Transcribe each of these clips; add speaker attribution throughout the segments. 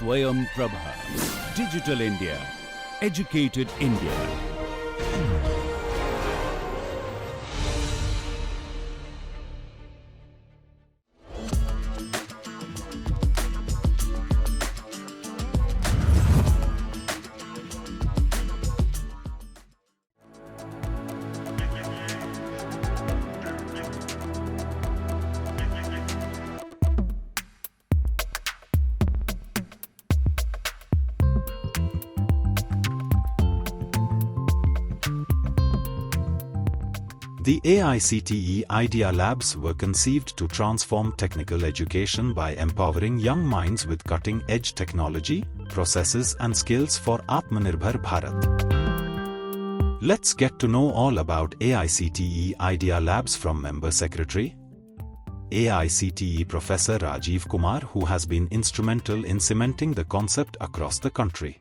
Speaker 1: Swayam Prabha. Digital India. Educated India.
Speaker 2: The AICTE Idea Labs were conceived to transform technical education by empowering young minds with cutting-edge technology, processes and skills for Atmanirbhar Bharat. Let's get to know all about AICTE Idea Labs from Member Secretary, AICTE Professor Rajiv Kumar, who has been instrumental in cementing the concept across the country.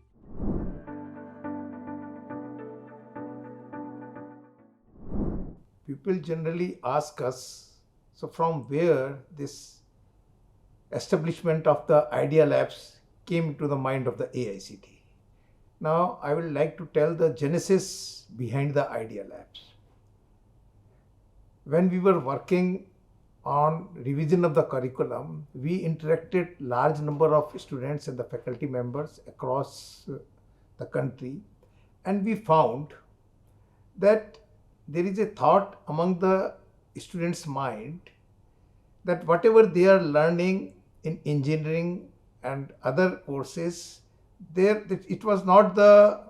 Speaker 3: People generally ask us, so from where this establishment of the Idea Labs came to the mind of the AICT. Now, I would like to tell the genesis behind the Idea Labs. When we were working on revision of the curriculum, we interacted large number of students and the faculty members across the country, and we found that there is a thought among the students' mind that whatever they are learning in engineering and other courses, it was not the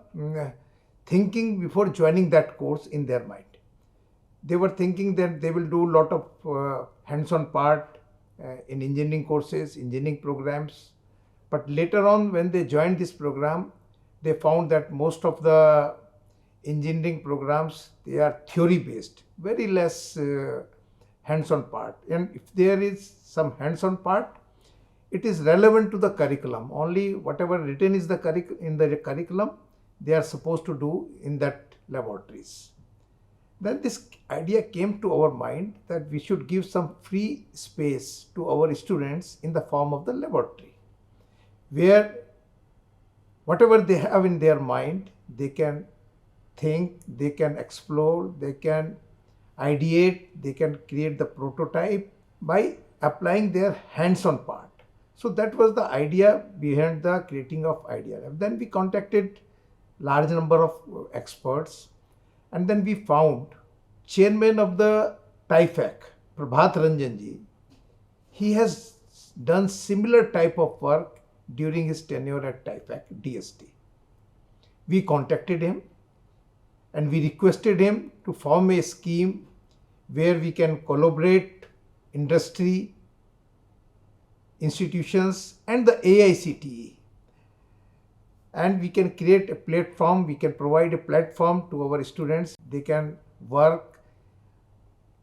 Speaker 3: thinking before joining that course in their mind. They were thinking that they will do a lot of hands-on part in engineering courses, engineering programs. But later on, when they joined this program, they found that most of the engineering programs, they are theory based, very less hands-on part. And if there is some hands-on part, it is relevant to the curriculum. Only whatever written is in the curriculum, they are supposed to do in that laboratories. Then this idea came to our mind that we should give some free space to our students in the form of the laboratory, where whatever they have in their mind, they can think, they can explore, they can ideate, they can create the prototype by applying their hands-on part. So that was the idea behind the creating of Idea Lab. Then we contacted large number of experts, and then we found chairman of the TIFAC, Prabhat Ranjanji. He has done similar type of work during his tenure at TIFAC, DST. We contacted him and we requested him to form a scheme where we can collaborate industry, institutions and the AICTE, and we can create a platform, we can provide a platform to our students. They can work,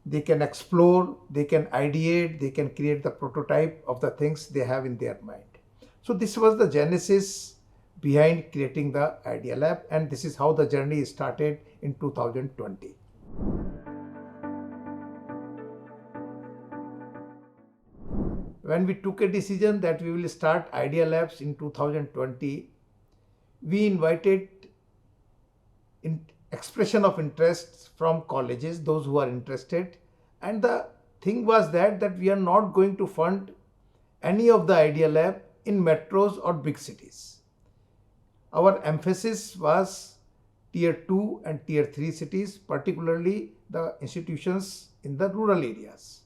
Speaker 3: they can explore, they can ideate, they can create the prototype of the things they have in their mind. So this was the genesis behind creating the Idea Lab, and this is how the journey started in 2020. When we took a decision that we will start Idea Labs in 2020, we invited expression of interest from colleges, those who are interested, and the thing was that we are not going to fund any of the Idea Lab in metros or big cities. Our emphasis was tier 2 and tier 3 cities, particularly the institutions in the rural areas.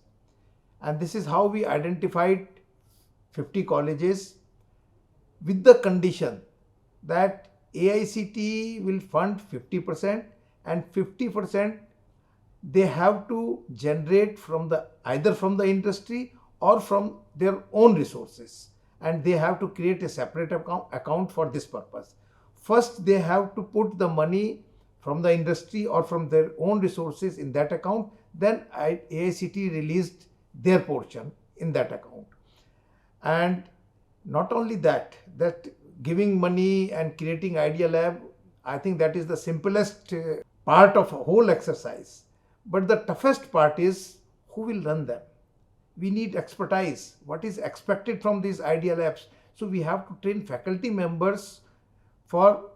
Speaker 3: And this is how we identified 50 colleges with the condition that AICTE will fund 50% and 50% they have to generate from either from the industry or from their own resources. And they have to create a separate account for this purpose. First, they have to put the money from the industry or from their own resources in that account. Then AICTE released their portion in that account. And not only that giving money and creating Idea Lab, I think that is the simplest part of a whole exercise. But the toughest part is who will run them. We need expertise. What is expected from these Idea Labs? So we have to train faculty members for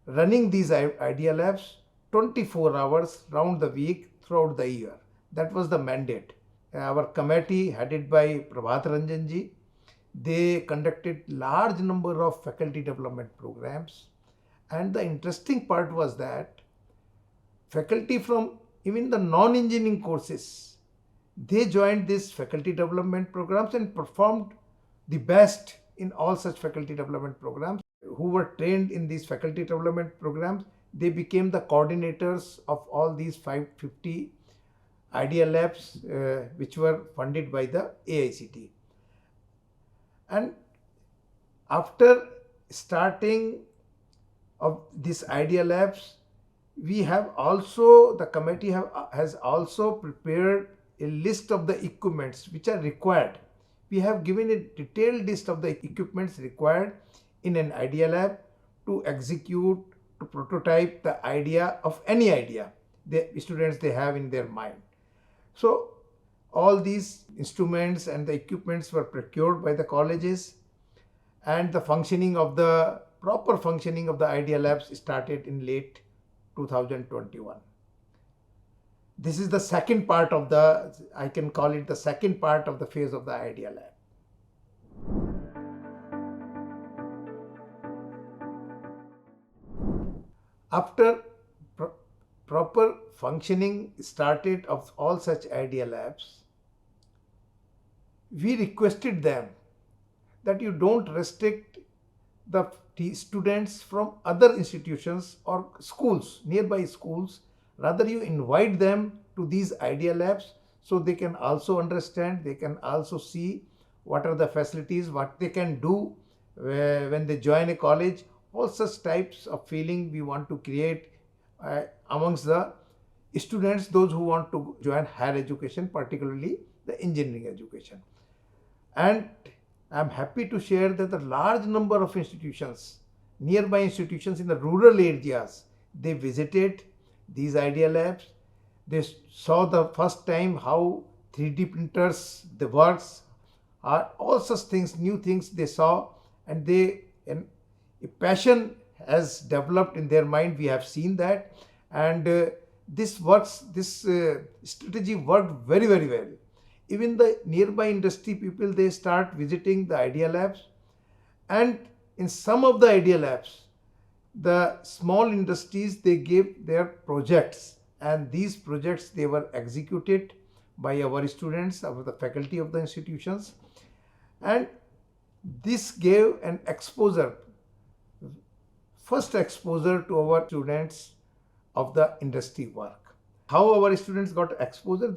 Speaker 3: running these idea labs 24 hours round the week throughout the year. That was the mandate. Our committee headed by Prabhat Ranjanji, they conducted large number of faculty development programs, and the interesting part was that faculty from even the non-engineering courses, they joined these faculty development programs and performed the best in all such faculty development programs. Who were trained in these faculty development programs, they became the coordinators of all these 550 idea labs which were funded by the AICT. And after starting of these idea labs, we have also, the committee has also prepared a list of the equipments which are required. We have given a detailed list of the equipments required in an idea lab to execute, to prototype the idea of any idea the students they have in their mind. So all these instruments and the equipments were procured by the colleges, and the proper functioning of the idea labs started in late 2021. This is the second part of I can call it the second part of the phase of the idea lab. After proper functioning started of all such idea labs, we requested them that you don't restrict the students from other institutions or schools, nearby schools. Rather, you invite them to these idea labs so they can also understand, they can also see what are the facilities, what they can do when they join a college. All such types of feeling we want to create amongst the students, those who want to join higher education, particularly the engineering education. And I'm happy to share that the large number of institutions, nearby institutions in the rural areas, they visited these idea labs. They saw the first time how 3D printers, the works, are all such things, new things they saw, and a passion has developed in their mind. We have seen that, and this strategy worked very, very well. Even the nearby industry people, they start visiting the idea labs, and in some of the idea labs, the small industries, they gave their projects, and these projects, they were executed by our students, of the faculty of the institutions, and this gave an first exposure to our students of the industry work. How our students got exposure,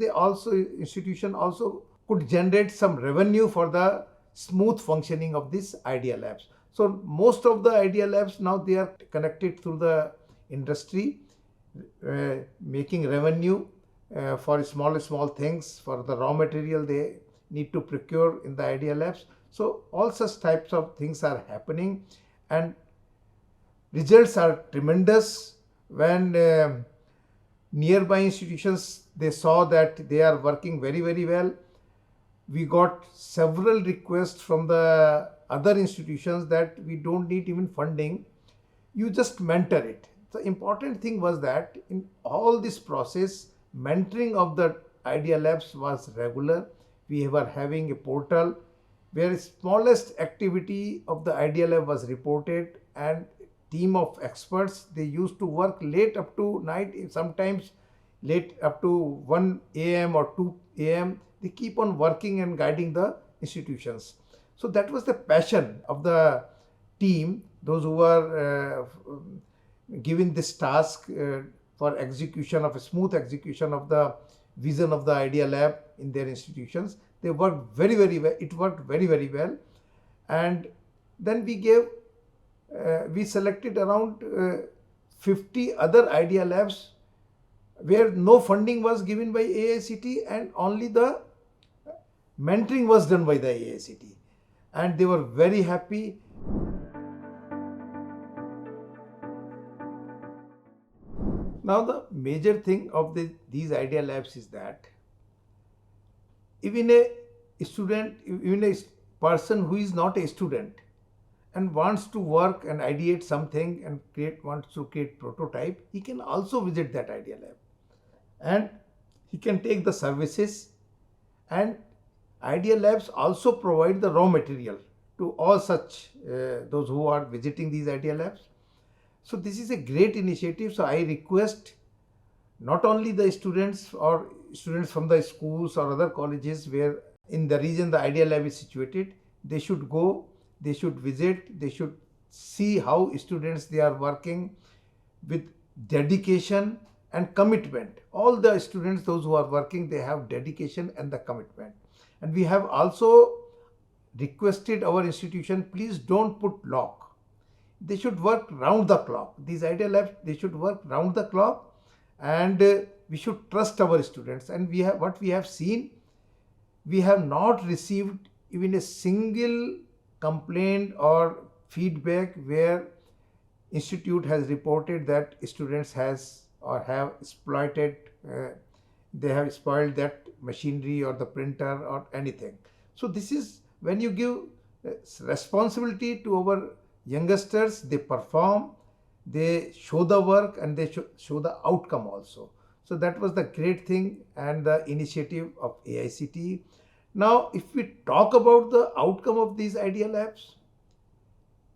Speaker 3: institution also could generate some revenue for the smooth functioning of these idea labs. So most of the idea labs now, they are connected through the industry, making revenue for small things, for the raw material they need to procure in the idea labs. So all such types of things are happening, and results are tremendous. When nearby institutions, they saw that they are working very, very well, we got several requests from the other institutions that we don't need even funding, you just mentor it. The important thing was that in all this process, mentoring of the idea labs was regular. We were having a portal where smallest activity of the idea lab was reported, and team of experts, they used to work late up to night, sometimes late up to 1 a.m. or 2 a.m. They keep on working and guiding the institutions. So that was the passion of the team, those who were given this task for execution of a smooth execution of the vision of the idea lab in their institutions. They worked very, very well. It worked very, very well. And then we selected around 50 other idea labs where no funding was given by AICT, and only the mentoring was done by the AICT. And they were very happy. Now the major thing of these idea labs is that even a person who is not a student, and wants to work and ideate something and wants to create prototype, he can also visit that Idea Lab, and he can take the services. And Idea Labs also provide the raw material to all such those who are visiting these Idea Labs. So this is a great initiative. So I request not only the students or students from the schools or other colleges where in the region the Idea Lab is situated, they should go, they should visit, they should see how students they are working with dedication and commitment. All the students, those who are working, they have dedication and the commitment. And we have also requested our institution, please don't put lock. They should work round the clock. These Idea Labs, they should work round the clock, and we should trust our students. And we have what we have seen, we have not received even a single complaint or feedback where institute has reported that students has or have exploited, they have spoiled that machinery or the printer or anything. So this is when you give responsibility to our youngsters, they perform, they show the work, and they show the outcome also. So that was the great thing and the initiative of AICTE. Now if we talk about the outcome of these Idea Labs,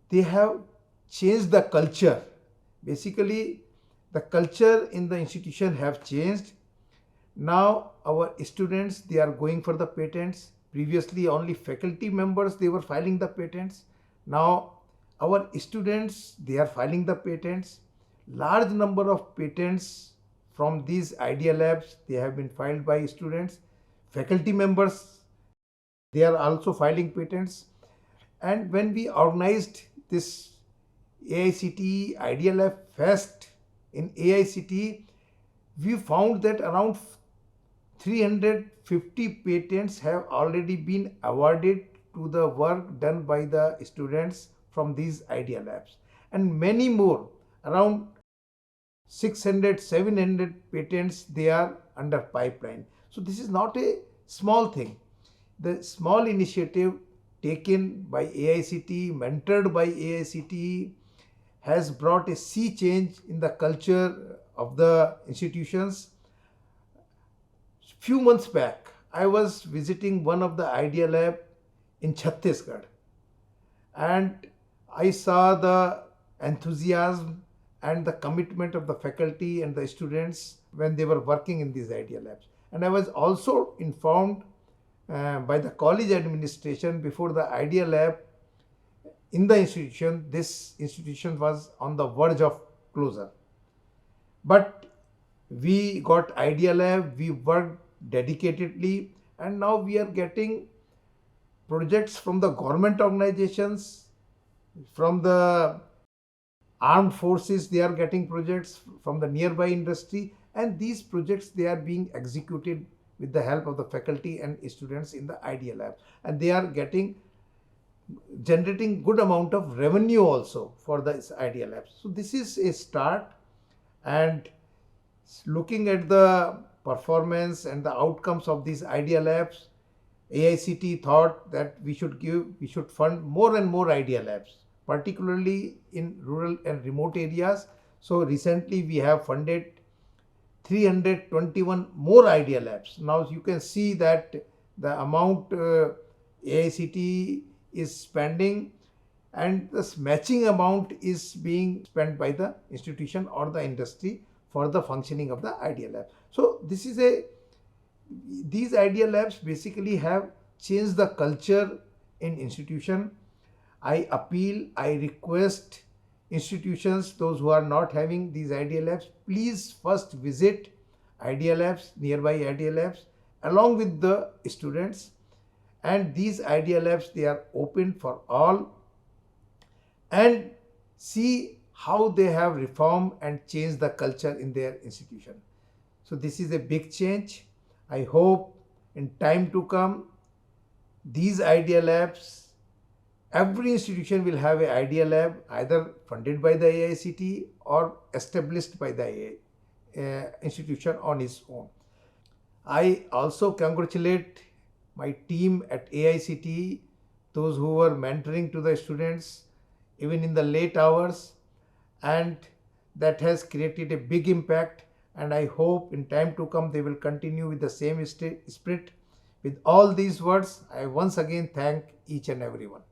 Speaker 3: they have changed the culture. Basically, the culture in the institution have changed. Now our students, they are going for the patents. Previously only faculty members, they were filing the patents. Now our students, they are filing the patents. Large number of patents from these Idea Labs, they have been filed by students. Faculty members, they are also filing patents. And when we organized this AICTE Idea Lab Fest in AICTE, we found that around 350 patents have already been awarded to the work done by the students from these Idea Labs, and many more, around 600, 700 patents, they are under pipeline. So this is not a small thing. The small initiative taken by AICTE, mentored by AICTE, has brought a sea change in the culture of the institutions. Few months back, I was visiting one of the Idea Lab in Chhattisgarh, and I saw the enthusiasm and the commitment of the faculty and the students when they were working in these Idea Labs. And I was also informed by the college administration before the Idea Lab in the institution, this institution was on the verge of closure. But we got Idea Lab, we worked dedicatedly, and now we are getting projects from the government organizations, from the armed forces, they are getting projects from the nearby industry, and these projects, they are being executed with the help of the faculty and students in the Idea Lab, and they are generating good amount of revenue also for the Idea Labs. So this is a start, and looking at the performance and the outcomes of these Idea Labs, AICTE thought that we should fund more and more Idea Labs, particularly in rural and remote areas. So recently we have funded 321 more Idea Labs. Now you can see that the amount AICTE is spending, and this matching amount is being spent by the institution or the industry for the functioning of the Idea Lab. So these Idea Labs basically have changed the culture in institution. I request institutions, those who are not having these Idea Labs, please first visit Idea Labs, nearby Idea Labs, along with the students. And these Idea Labs, they are open for all, and see how they have reformed and changed the culture in their institution. So this is a big change. I hope in time to come, these Idea Labs, every institution will have an Idea Lab, either funded by the AICTE or established by the institution on its own. I also congratulate my team at AICTE, those who were mentoring to the students, even in the late hours, and that has created a big impact. And I hope in time to come they will continue with the same spirit. With all these words, I once again thank each and everyone.